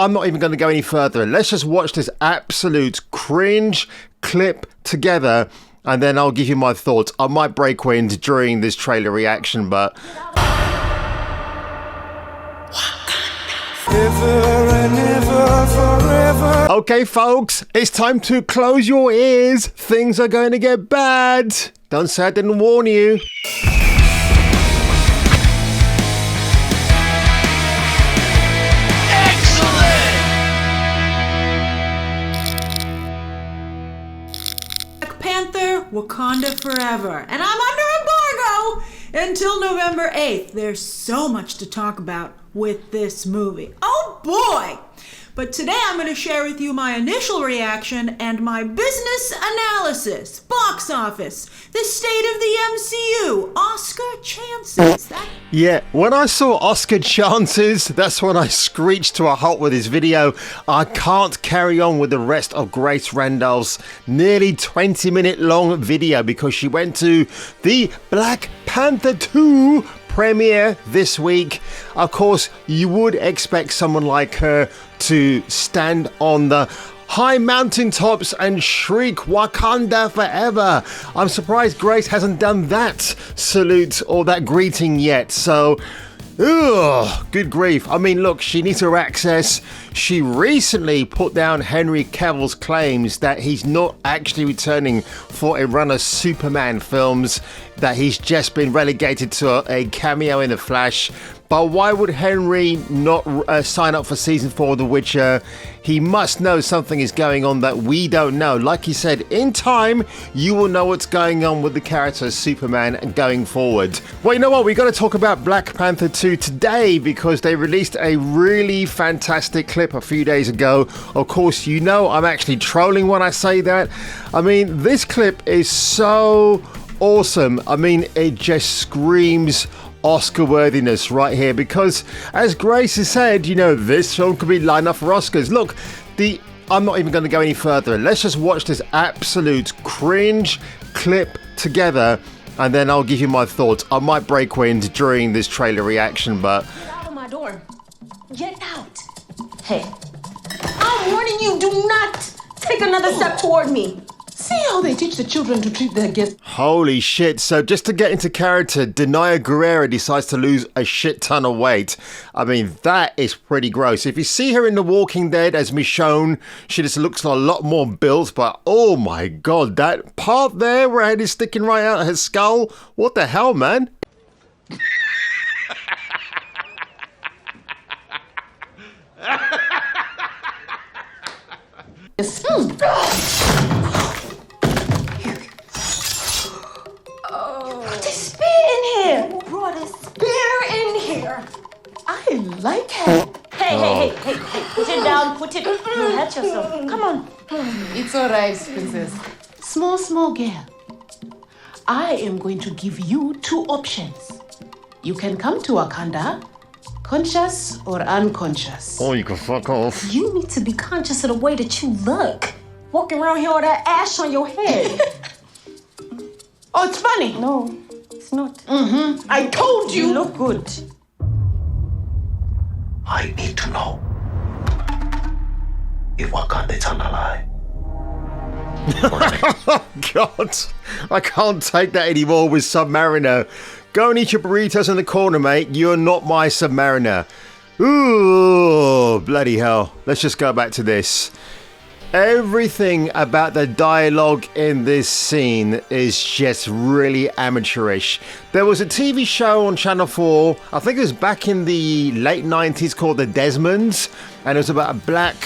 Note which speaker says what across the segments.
Speaker 1: I'm not even going to go any further. Let's just watch this absolute cringe clip together, and then I'll give you my thoughts. I might break wind during this trailer reaction, but... Okay, folks, it's time to close your ears. Things are going to get bad. Don't say I didn't warn you.
Speaker 2: Panther, Wakanda forever. And I'm under embargo until November 8th. There's so much to talk about with this movie. Oh boy! But today I'm going to share with you my initial reaction and my business analysis, box office, the state of the MCU, Oscar chances.
Speaker 1: Yeah, when I saw Oscar chances, that's when I screeched to a halt with this video. I can't carry on with the rest of Grace Randall's nearly 20-minute long video because she went to the Black Panther 2 premiere this week. Of course, you would expect someone like her to stand on the high mountaintops and shriek Wakanda forever. I'm surprised Grace hasn't done that salute or that greeting yet. So, good grief. I mean, look, she needs her access. She recently put down Henry Cavill's claims that he's not actually returning for a run of Superman films, that he's just been relegated to a cameo in The Flash. But why would Henry not sign up for season 4 of The Witcher? He must know something is going on that we don't know. Like he said, in time, you will know what's going on with the character of Superman going forward. Well, you know what? We got to talk about Black Panther 2 today because they released a really fantastic clip a few days ago. Of course, you know I'm actually trolling when I say that. I mean, this clip is so awesome. I mean, it just screams Oscar worthiness right here because, as Grace has said, you know, this film could be lined up for Oscars. Look, I'm not even going to go any further. Let's just watch this absolute cringe clip together, and then I'll give you my thoughts. I might break wind during this trailer reaction, but...
Speaker 3: Get out of my door. Get out. Hey, I'm warning you, do not take another step toward me.
Speaker 4: See how they teach the children to treat their guests.
Speaker 1: Holy shit. So just to get into character, Denai Guerrera decides to lose a shit ton of weight. I mean, that is pretty gross. If you see her in The Walking Dead as Michonne, she just looks a lot more built, but oh my god, that part there where her head is sticking right out of her skull, what the hell, man?
Speaker 3: Put a spear in here. Who brought a spear in here?
Speaker 4: I like her.
Speaker 3: Hey, put it down, put it. You hurt yourself. Come on.
Speaker 4: It's all right, princess. Small girl. I am going to give you 2 options. You can come to Wakanda, conscious or unconscious.
Speaker 1: Oh, you can fuck off.
Speaker 3: You need to be conscious of the way that you look. Walking around here with that ash on your head.
Speaker 4: Oh, it's funny.
Speaker 3: No, it's not.
Speaker 4: I told you.
Speaker 3: You look good.
Speaker 5: I need to know if Wakanda is alive.
Speaker 1: Oh, God. I can't take that anymore with Submariner. Go and eat your burritos in the corner, mate. You're not my Submariner. Ooh, bloody hell. Let's just go back to this. Everything about the dialogue in this scene is just really amateurish. There was a TV show on Channel 4, I think it was back in the late 90s, called The Desmonds, and it was about a black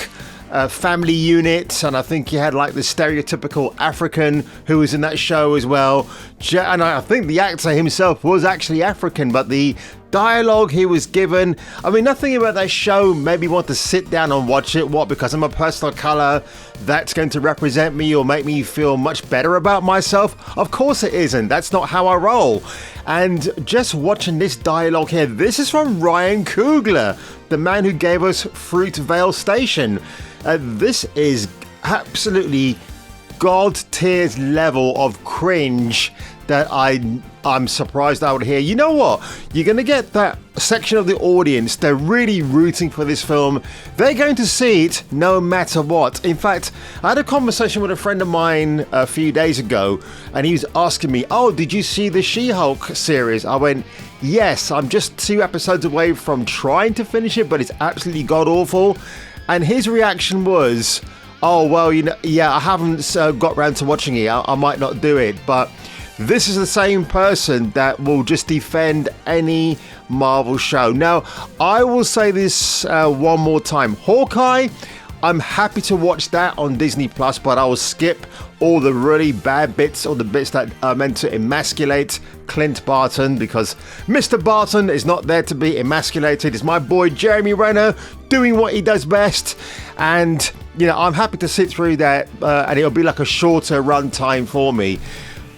Speaker 1: family unit, and I think you had like the stereotypical African who was in that show as well, and I think the actor himself was actually African, but the dialogue he was given, I mean, nothing about that show made me want to sit down and watch it. What, because I'm a person of color, that's going to represent me or make me feel much better about myself? Of course it isn't. That's not how I roll. And just watching this dialogue here, this is from Ryan Coogler, the man who gave us Fruitvale Station. This is absolutely God tiers level of cringe that I I'm surprised out here. You know what? You're going to get that section of the audience. They're really rooting for this film. They're going to see it no matter what. In fact, I had a conversation with a friend of mine a few days ago, and he was asking me, oh, did you see the She-Hulk series? I went, yes, I'm just 2 episodes away from trying to finish it, but it's absolutely god-awful. And his reaction was, oh, well, you know, yeah, I haven't got around to watching it. I might not do it, but this is the same person that will just defend any Marvel show. Now, I will say this one more time. Hawkeye, I'm happy to watch that on Disney Plus, but I will skip all the really bad bits or the bits that are meant to emasculate Clint Barton, because Mr. Barton is not there to be emasculated. It's my boy Jeremy Renner doing what he does best. And, you know, I'm happy to sit through that and it'll be like a shorter run time for me.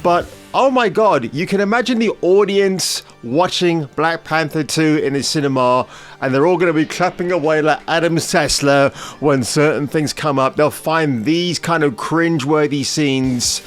Speaker 1: But oh my God, you can imagine the audience watching Black Panther 2 in the cinema, and they're all going to be clapping away like Adam Sessler when certain things come up. They'll find these kind of cringeworthy scenes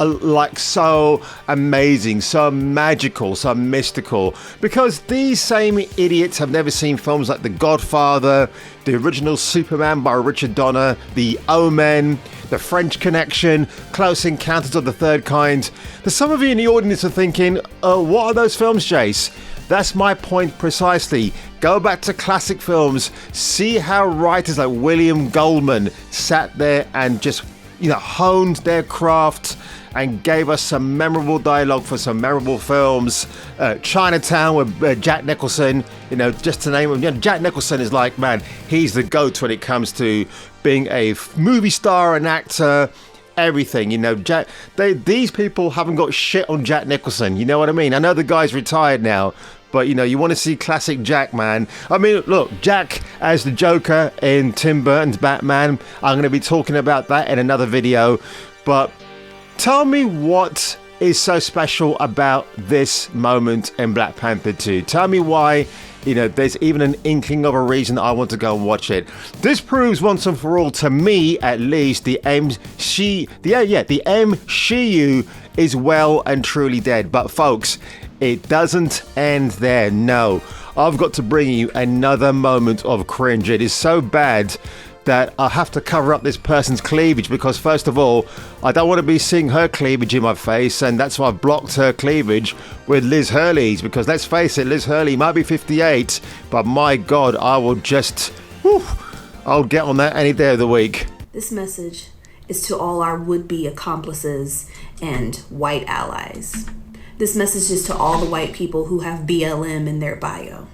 Speaker 1: like so amazing, so magical, so mystical, because these same idiots have never seen films like The Godfather, the original Superman by Richard Donner, The Omen, The French Connection, Close Encounters of the Third Kind. There's some of you in the audience are thinking, oh, what are those films, Jace? That's my point precisely. Go back to classic films, see how writers like William Goldman sat there and just, you know, honed their craft and gave us some memorable dialogue for some memorable films. Chinatown with Jack Nicholson, you know, just to name him. You know, Jack Nicholson is like, man, he's the GOAT when it comes to being a movie star, an actor, everything. You know, these people haven't got shit on Jack Nicholson. You know what I mean? I know the guy's retired now, but, you know, you want to see classic Jack, man. I mean, look, Jack as the Joker in Tim Burton's Batman. I'm going to be talking about that in another video. But tell me what is so special about this moment in Black Panther 2. Tell me why, you know, there's even an inkling of a reason that I want to go and watch it. This proves once and for all, to me at least, the MCU is well and truly dead. But folks, it doesn't end there. No, I've got to bring you another moment of cringe. It is so bad that I have to cover up this person's cleavage, because first of all, I don't want to be seeing her cleavage in my face, and that's why I've blocked her cleavage with Liz Hurley's, because let's face it, Liz Hurley might be 58, but my God, I will just, I'll get on that any day of the week.
Speaker 6: This message is to all our would-be accomplices and white allies. This message is to all the white people who have BLM in their bio.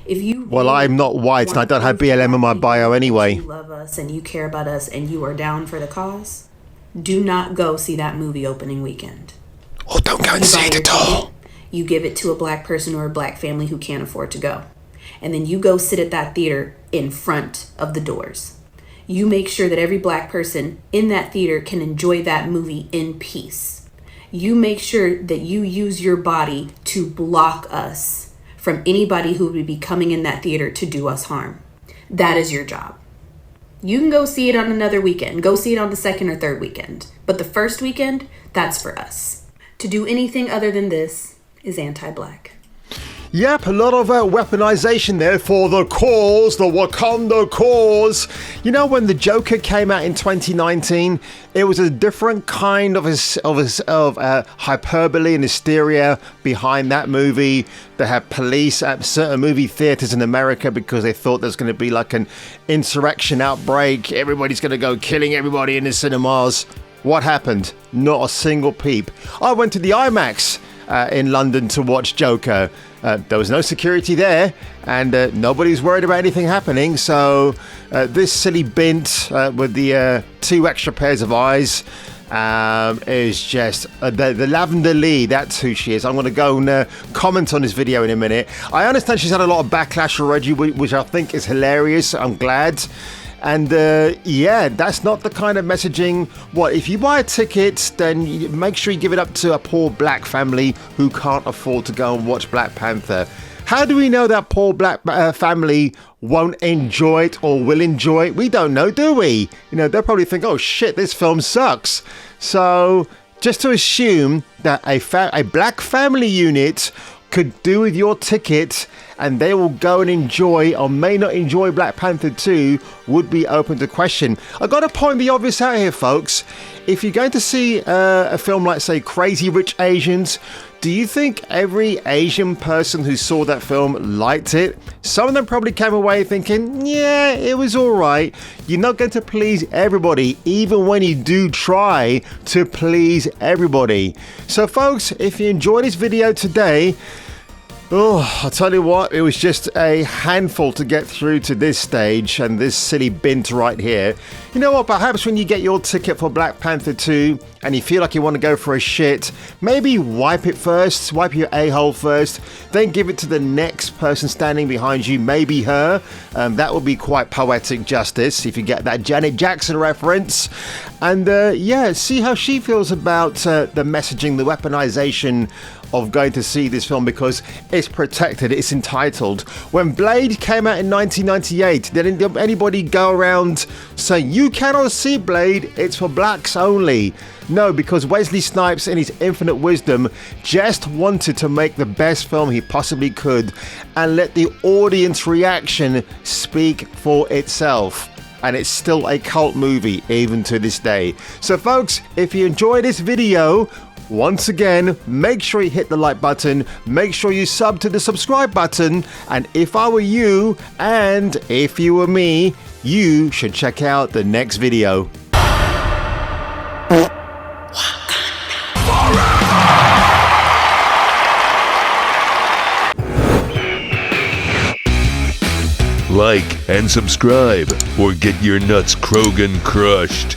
Speaker 6: If you
Speaker 1: I'm not white and I don't have BLM in my bio anyway.
Speaker 6: You love us and you care about us and you are down for the cause, do not go see that movie opening weekend.
Speaker 1: Or don't go and see it at all.
Speaker 6: You give it to a black person or a black family who can't afford to go. And then you go sit at that theater in front of the doors. You make sure that every black person in that theater can enjoy that movie in peace. You make sure that you use your body to block us from anybody who would be coming in that theater to do us harm. That is your job. You can go see it on another weekend. Go see it on the second or third weekend. But the first weekend, that's for us. To do anything other than this is anti-black.
Speaker 1: Yep, a lot of weaponization there for the cause, the Wakanda cause. You know, when the Joker came out in 2019, it was a different kind of hyperbole and hysteria behind that movie. They had police at certain movie theaters in America because they thought there's going to be like an insurrection outbreak. Everybody's going to go killing everybody in the cinemas. What happened? Not a single peep. I went to the IMAX in London to watch Joker. There was no security there, and nobody's worried about anything happening. So this silly bint with the 2 extra pairs of eyes is just the Lavender Lee. That's who she is. I'm going to go and comment on this video in a minute. I understand she's had a lot of backlash already, which I think is hilarious. I'm glad. And yeah, that's not the kind of messaging. What if you buy a ticket, then make sure you give it up to a poor black family who can't afford to go and watch Black Panther. How do we know that poor black family won't enjoy it or will enjoy it? We don't know, do we? You know, they'll probably think, oh shit, this film sucks. So just to assume that a black family unit could do with your ticket and they will go and enjoy or may not enjoy Black Panther 2 would be open to question. I got to point the obvious out here, folks. If you're going to see a film like, say, Crazy Rich Asians, do you think every Asian person who saw that film liked it? Some of them probably came away thinking, yeah, it was all right. You're not going to please everybody, even when you do try to please everybody. So, folks, if you enjoyed this video today, I'll tell you what, it was just a handful to get through to this stage and this silly bint right here. You know what, perhaps when you get your ticket for Black Panther 2 and you feel like you want to go for a shit, maybe wipe it first, wipe your a-hole first, then give it to the next person standing behind you, maybe her. That would be quite poetic justice if you get that Janet Jackson reference. And yeah, see how she feels about the messaging, the weaponization of going to see this film because it's protected, it's entitled. When Blade came out in 1998, did anybody go around saying, you cannot see Blade, it's for blacks only? No, because Wesley Snipes in his infinite wisdom just wanted to make the best film he possibly could and let the audience reaction speak for itself. And it's still a cult movie even to this day. So folks, if you enjoyed this video, once again, make sure you hit the like button, make sure you sub to the subscribe button, and if I were you, and if you were me, you should check out the next video.
Speaker 7: Like and subscribe, or get your nuts Krogan crushed.